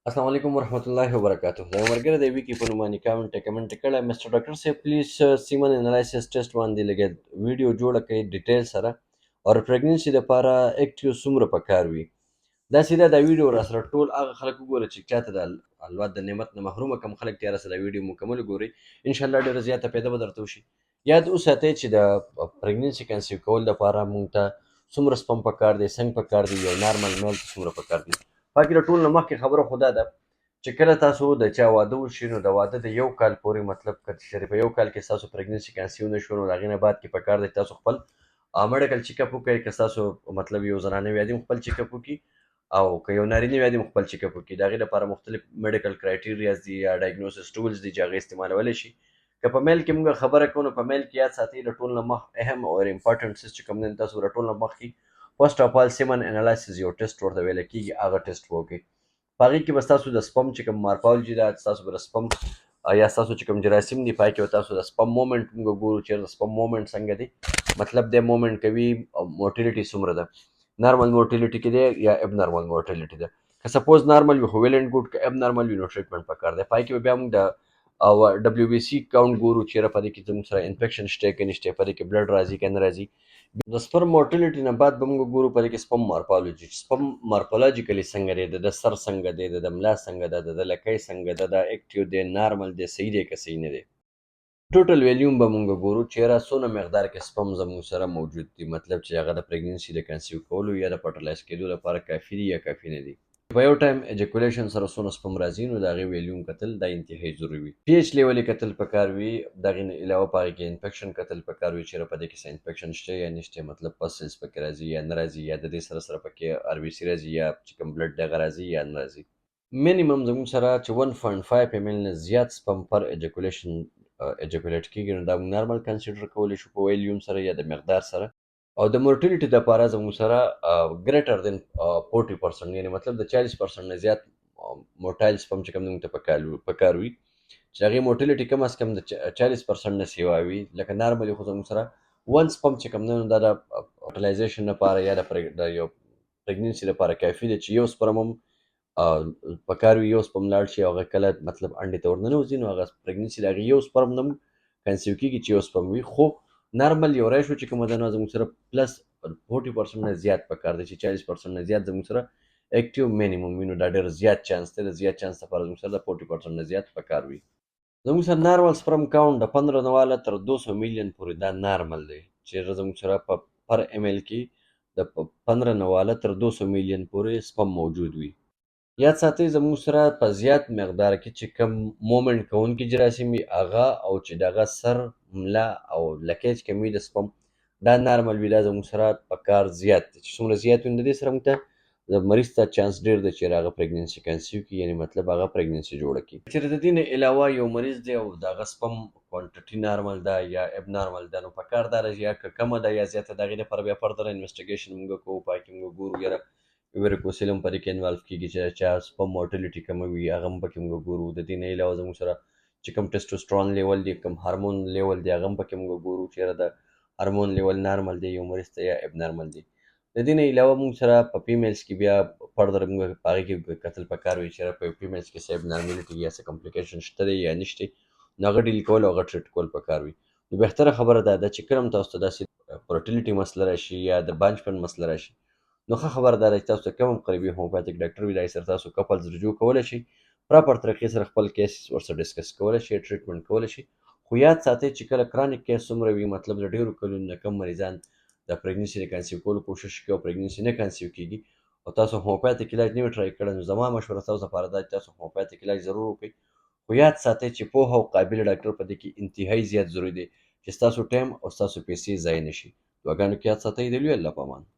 السلام علیکم ورحمۃ اللہ وبرکاتہ دا مرګره د وی کی په نومانی کمنټ کړه مستر ډاکټر سے پلیز سیمن انالایسس ټیسټ باندې لګید ویډیو جوړه کړئ ډیټیل سره او پریګننسي لپاره اکټیو سمره پکار وي دا سیده دا ویډیو را سره ټول هغه خلک وګوره چې چاته د الله د نعمت نه محروم کم خلک تیار سره ویډیو مکمل ګوري ان شاء الله ډیره زیاته پیدا به درته وشي یاد اوساتئ چې د پریګننسي کنسیو کول لپاره مونږ ته څومره سپم پکار دی څنګه پکار دی یو نارمل میل څومره پکار دی باقي د ټول نه مخکې خبره خدا ده چې کله تاسو د چا واده وشي نو د واده د یو کال پورې مطلب که چېرې په یو کال کې ستاسو پریګننسي کنسیو نه شو نو د هغې نه بعد کې پکار دی تاسو خپل میډیکل چیک اپ وکړئ که ستاسو مطلب یو زنانه وي هم خپل چیک اپ وکړي او که یو نارینه وي هم خپل چیک اپ وکړي د هغې لپاره مختلف میډیکل کرایټیریاز دي یا ډایګنوسس ټولز دي چې هغې استعمالولی شي که په میل کې موږ خبره کوو نو په میل کې یاد ساتئ د ټول نه مخ اهم او امپارټنټ څیز چې کوم دی تاسو د ټول نه مخکې فرسټ اف آل سیمن انالایسس یو ټیسټ ورته ویلی کېږي هغه ټیسټ وکړئ په هغې کې به ستاسو د سپم چې کوم مارفالوجي ده ستاسو به د سپم یا ستاسو چې کوم جراثیم دي په هغې کې به تاسو د سپم مومنټ موږ ګورو چېرته سپم مومنټ څنګه دی مطلب دی مومنټ کوي موټیلیټي څومره ده نارمل موټیلیټي کې دی یا اب نارمل موټیلیټي ده که سپوز نارمل وي خو ویل اینډ ګوډ که اب نارمل وي نو ټریټمنټ پکار دی په هغې کې به بیا موږ د او ډبلیو بي سي کاونټ ګورو چېرې په دې کې زموږ سره انفیکشن شته که نشته په دې کې بلډ راځي که نه راځي د سپرم مورټیلیټي نه بعد به موږ ګورو په دې کې سپم مارفالوجي سپم مارفالوجیکلي څنګه دی د سر څنګه دی د ملا څنګه ده د لکۍ څنګه ده دا اکټیو دی نارمل دی صحیح دی که صحیح نه دی ټوټل ویلیوم به موږ ګورو چېرې څونه مقدار کې سپم زموږ سره موجود دي مطلب چې هغه د پریګننسي د کنسیو کولو یا د فرټیلایز کېدو لپاره کافي دي یا کافي نه دي په یو ټایم ایجیکولیشن سره څونه سپم راځي نو د هغې ویلیوم کتل دا انتهایي ضروري وي پی ایچ لیول یې کتل پکار وي د هغې نه علاوه په هغې کې انفیکشن کتل پکار وي چېرې په دې کې څه انفیکشن شته یا نشته مطلب پسلز پکې راځي یا نه راځي یا د دې سره سره پکې آر بي سي راځي یا چې کوم بلډ دغه راځي یا نه راځي مینیمم زموږ سره چې 1.5 ایم ایل نه زیات سپم پر ایجیکولیشن ایجیکولیټ کېږي نو دا موږ نارمل کنسیډر کولی شو په ویلیوم سره یا د مقدار سره او د مورټیلیټي لپاره زموږ سره ګریټر دین 40% یعنی مطلب د 40% نه زیات مورټایل سپم چې کوم موږ ته پکار وي چې هغې مورټیلیټي کم از کم د 40% نه سیوا وي لکه نارملي خو زموږ سره ون سپم چې کوم دی نو دا د فرټیلایزیشن لپاره یا د یو پریګننسي لپاره کافي دی چې یو سپرم هم پکار وي یو سپم لاړ شي هغه کله مطلب انډې ته ورننوځي نو هغه پریګننسي د هغې یو سپرم نه کنسیو کېږي چې یو سپم وي خو نارمل یو ریشو چې کومه ده نو زموږ سره پلس 40% نه زیات پکار دی چې 40% نه زیات زموږ سره اکټیو مینیمم وي نو دا ډېر زیات چانس دی د زیات چانس لپاره زموږ سره د 40% نه زیات پکار وي زموږ سره نارمل سپرم کاونټ د 15 نه واله تر 200 میلیون پورې دا نارمل دی چې زموږ سره په پر ایم ایل کې د 15 نه واله تر 200 میلیون پورې سپم موجود وي یاد ساتئ زموږ سره په زیات مقدار کې چې کوم مومنټ کوونکي جراثیم وي هغه او چې د هغه سر ملا او لکۍ چې کوم وي د سپم دا نارمل وي دا زموږ سره په کار زیات دی چې څومره زیات وي نو د دې سره موږ ته د مریض ته چانس ډېر دی چې هغه پریګننسي کنسیو کړي یعنی مطلب هغه پریګننسي جوړه کړي چې د دې نه علاوه یو مریض دی او د هغه سپم کوانټټي نارمل ده یا اب نارمل ده نو په کار دا راځي یا که کمه ده یا زیاته د هغې لپاره بیا فردر انویسټیګیشن موږ کوو په هغې کې موږ ګورو یاره ویریکوسیل هم په دې کې انوالو کېږي چې چا سپم مورټیلیټي کمه وي هغه هم پکې موږ ګورو د دې نه علاوه زموږ سره چې کوم ټیسټوسټرون لیول دی کوم هارمون لیول دی هغه هم پکې موږ ګورو چېرې د هارمون لیول نارمل دی یو مریض ته یا اب نارمل دی د دې نه علاوه موږ سره په فیمیلز کې بیا فردر موږ په هغې کې کتل پکار وي چېرې په فیمیلز کې څه اب نارملټي یا څه کمپلیکیشن شته دی یا نشته نو هغه ډیل کول او هغه ټریټ کول پکار وي نو بهتره خبره دا ده چې کله هم تاسو ته داسې فرټیلیټي مسله راشي یا د بانچپن مسله راشي نو ښه خبره دا ده چې تاسو ته کوم هم قریبي هومیوپاتیک ډاکټر وي د هغې سره تاسو کپلز رجوع کولی شئ پراپر طریقې سره خپل کیس ورسره ډسکس کولی شئ ټریټمنټ کولی شئ خو یاد ساتئ چې کله کرانیک کیس څومره وي مطلب د ډېرو کلونو نه کم مریضان د پریګننسي د کنسیو کولو کوشش کوي او پریګننسي نه کنسیو کېږي او تاسو هومیوپاتیک علاج نه وي ټرای کړی نو زما مشوره ستاسو لپاره دا چې تاسو هومیوپاتیک علاج ضرور وکړئ خو یاد ساتئ چې پوهه او قابل ډاکټر په دې کې انتهایي زیات ضروري دی چې ستاسو ټایم او ستاسو پیسې ضایع نه شي دعاګانو کې یاد ساتئ د لوی الله په امان